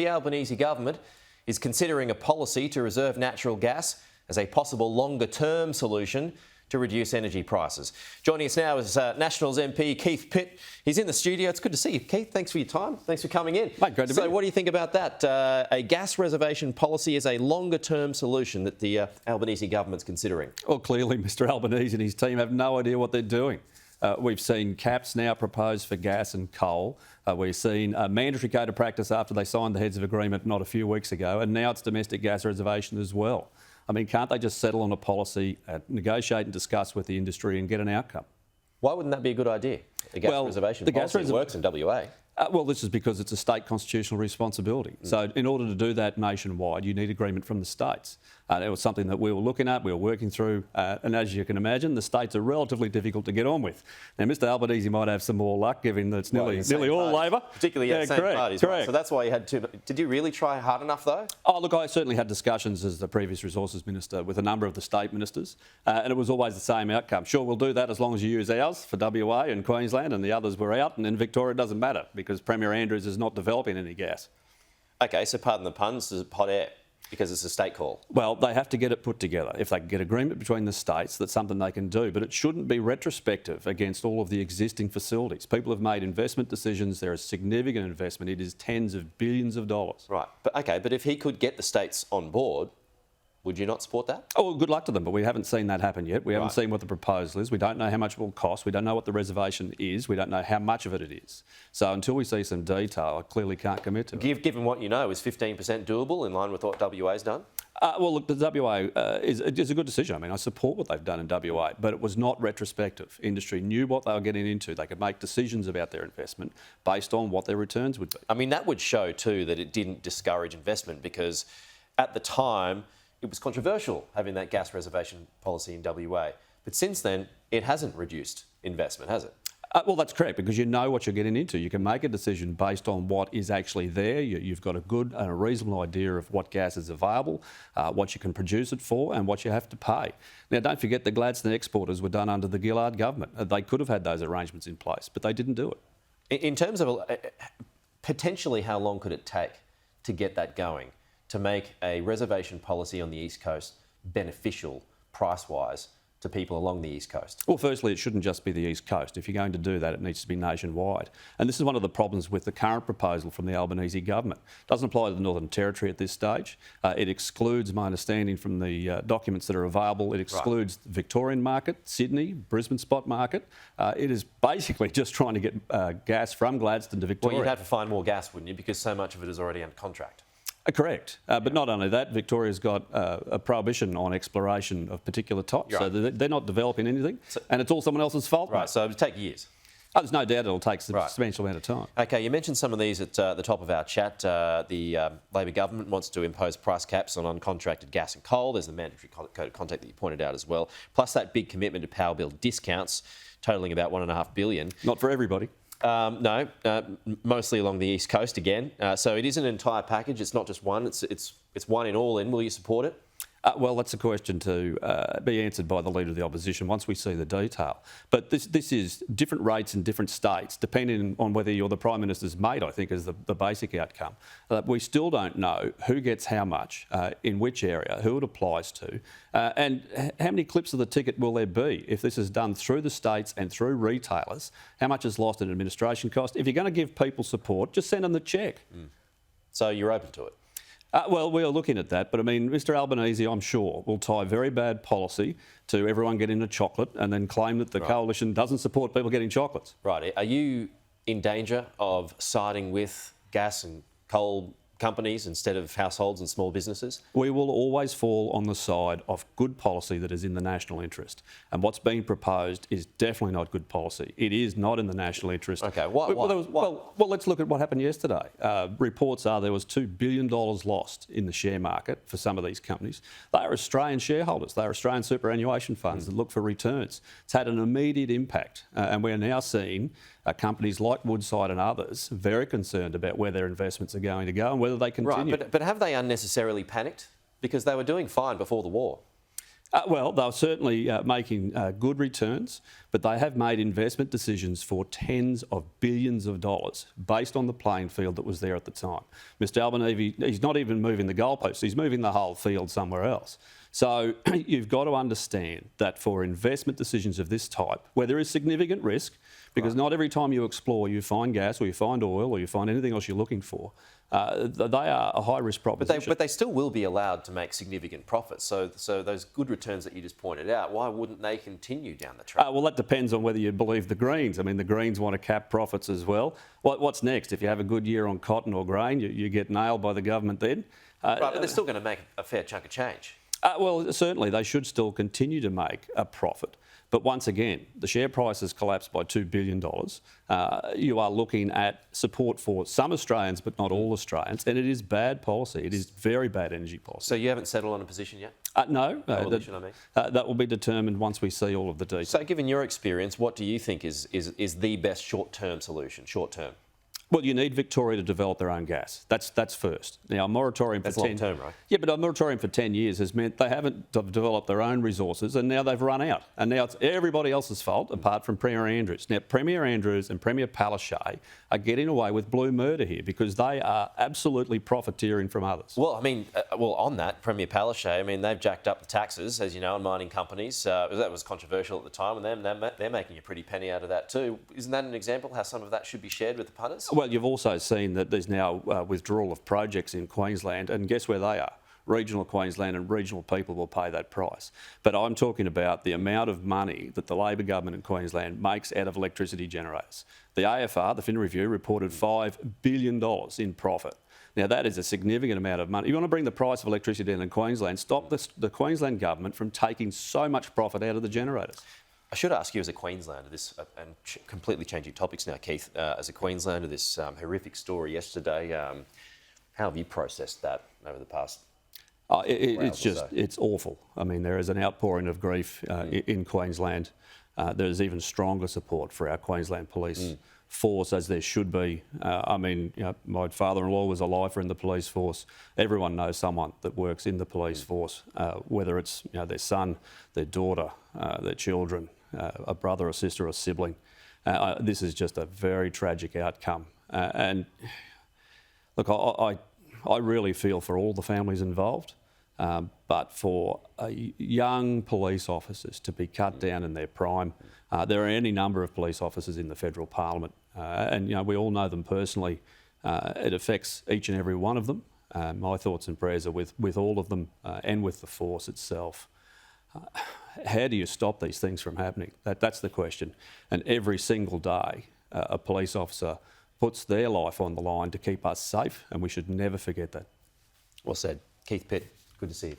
The Albanese government is considering a policy to reserve natural gas as a possible longer-term solution to reduce energy prices. Joining us now is Nationals MP Keith Pitt. He's in the studio. It's good to see you, Keith. Thanks for your time. Thanks for coming in. Mate, great to be here. So what do you think about that? A gas reservation policy is a longer-term solution that the Albanese government's considering. Well, clearly Mr Albanese and his team have no idea what they're doing. We've seen caps now proposed for gas and coal. We've seen a mandatory code of practice after they signed the heads of agreement not a few weeks ago, and now it's domestic gas reservation as well. I mean, can't they just settle on a policy, negotiate and discuss with the industry and get an outcome? Why wouldn't that be a good idea? The gas reservation policy works in WA. Well, this is because it's a state constitutional responsibility. So in order to do that nationwide, you need agreement from the states. It was something that we were looking at, we were working through, and as you can imagine, the states are relatively difficult to get on with. Now, Mr Albanese might have some more luck, given that it's nearly all Labor. Particularly at the same parties, right? So that's why you had to... Did you really try hard enough, though? Oh, look, I certainly had discussions as the previous Resources Minister with a number of the state ministers, and it was always the same outcome. Sure, we'll do that as long as you use ours for WA and Queensland, and the others were out, and in Victoria it doesn't matter, because Premier Andrews is not developing any gas. OK, so pardon the puns, is it hot air? Because it's a state call. Well, they have to get it put together. If they can get agreement between the states, that's something they can do. But it shouldn't be retrospective against all of the existing facilities. People have made investment decisions. There is significant investment. It is tens of billions of dollars. Right. But OK, but if he could get the states on board, would you not support that? Oh, well, good luck to them, but we haven't seen that happen yet. We haven't seen what the proposal is. We don't know how much it will cost. We don't know what the reservation is. We don't know how much of it is. So until we see some detail, I clearly can't commit to it. Given what you know, is 15% doable in line with what WA's done? Well, look, the WA is a good decision. I mean, I support what they've done in WA, but it was not retrospective. Industry knew what they were getting into. They could make decisions about their investment based on what their returns would be. I mean, that would show too that it didn't discourage investment, because at the time it was controversial having that gas reservation policy in WA. But since then, it hasn't reduced investment, has it? Well, that's correct, because you know what you're getting into. You can make a decision based on what is actually there. You've got a good and a reasonable idea of what gas is available, what you can produce it for, and what you have to pay. Now, don't forget the Gladstone exporters were done under the Gillard government. They could have had those arrangements in place, but they didn't do it. In terms of potentially how long could it take to get that going, to make a reservation policy on the East Coast beneficial price-wise to people along the East Coast? Well, firstly, it shouldn't just be the East Coast. If you're going to do that, it needs to be nationwide. And this is one of the problems with the current proposal from the Albanese government. It doesn't apply to the Northern Territory at this stage. It excludes, my understanding from the documents that are available, it excludes the Victorian market, Sydney, Brisbane spot market. It is basically just trying to get gas from Gladstone to Victoria. Well, you'd have to find more gas, wouldn't you? Because so much of it is already under contract. Correct. But not only that, Victoria's got a prohibition on exploration of particular types. So they're not developing anything, and it's all someone else's fault. Right, so it'll take years. Oh, there's no doubt it'll take a substantial amount of time. OK, you mentioned some of these at the top of our chat. The Labor government wants to impose price caps on uncontracted gas and coal. There's the mandatory code of conduct that you pointed out as well, plus that big commitment to power bill discounts, totalling about $1.5 billion. Not for everybody. No, mostly along the East Coast again. So it is an entire package. It's not just one. It's one in all in. Will you support it? Well, that's a question to be answered by the Leader of the Opposition once we see the detail. But this is different rates in different states, depending on whether you're the Prime Minister's mate, I think, is the basic outcome. We still don't know who gets how much, in which area, who it applies to, and how many clips of the ticket will there be if this is done through the states and through retailers. How much is lost in administration cost? If you're going to give people support, just send them the cheque. So you're open to it? Well, we are looking at that, but I mean, Mr Albanese, I'm sure, will tie very bad policy to everyone getting a chocolate and then claim that the coalition doesn't support people getting chocolates. Right. Are you in danger of siding with gas and coal companies instead of households and small businesses? We will always fall on the side of good policy that is in the national interest. And what's being proposed is definitely not good policy. It is not in the national interest. OK, why? Well, let's look at what happened yesterday. Reports are there was $2 billion lost in the share market for some of these companies. They are Australian shareholders. They are Australian superannuation funds that look for returns. It's had an immediate impact. And we're now seeing companies like Woodside and others very concerned about where their investments are going to go and whether they continue. Right, but have they unnecessarily panicked? Because they were doing fine before the war. Well, they're certainly making good returns, but they have made investment decisions for tens of billions of dollars based on the playing field that was there at the time. Mr Albanese, he's not even moving the goalposts, he's moving the whole field somewhere else. So you've got to understand that for investment decisions of this type, where there is significant risk, because not every time you explore you find gas or you find oil or you find anything else you're looking for, they are a high-risk proposition. But they still will be allowed to make significant profits. So those good returns that you just pointed out, why wouldn't they continue down the track? Well, that depends on whether you believe the Greens. I mean, the Greens want to cap profits as well. What's next? If you have a good year on cotton or grain, you get nailed by the government then. Right, but they're still going to make a fair chunk of change. Well, certainly they should still continue to make a profit. But once again, the share price has collapsed by $2 billion. You are looking at support for some Australians, but not all Australians, and it is bad policy. It is very bad energy policy. So you haven't settled on a position yet? No. That will be determined once we see all of the details. So given your experience, what do you think is the best short-term solution, short-term? Well, you need Victoria to develop their own gas. That's first. Now, a moratorium for 10 long term, right? Yeah, but a moratorium for 10 years has meant they haven't developed their own resources, and now they've run out. And now it's everybody else's fault, apart from Premier Andrews. Now, Premier Andrews and Premier Palaszczuk are getting away with blue murder here because they are absolutely profiteering from others. Well, I mean, on that, Premier Palaszczuk, I mean, they've jacked up the taxes, as you know, on mining companies. That was controversial at the time, and they're making a pretty penny out of that too. Isn't that an example how some of that should be shared with the punters? Well, you've also seen that there's now withdrawal of projects in Queensland, and guess where they are? Regional Queensland, and regional people will pay that price. But I'm talking about the amount of money that the Labor government in Queensland makes out of electricity generators. The AFR, the Fin Review, reported $5 billion in profit. Now, that is a significant amount of money. You want to bring the price of electricity down in Queensland, stop the Queensland government from taking so much profit out of the generators. I should ask you as a Queenslander this, and completely changing topics now, Keith, as a Queenslander, this horrific story yesterday, how have you processed that over the past It's awful. I mean, there is an outpouring of grief in Queensland. There's even stronger support for our Queensland police force, as there should be. I mean, my father-in-law was a lifer in the police force. Everyone knows someone that works in the police force, whether it's their son, their daughter, their children, a brother, a sister, or a sibling. This is just a very tragic outcome. And look, I really feel for all the families involved. But for young police officers to be cut down in their prime, there are any number of police officers in the federal parliament, and we all know them personally. It affects each and every one of them. My thoughts and prayers are with all of them and with the force itself. How do you stop these things from happening? That's the question. And every single day, a police officer puts their life on the line to keep us safe, and we should never forget that. Well said. Keith Pitt, good to see you.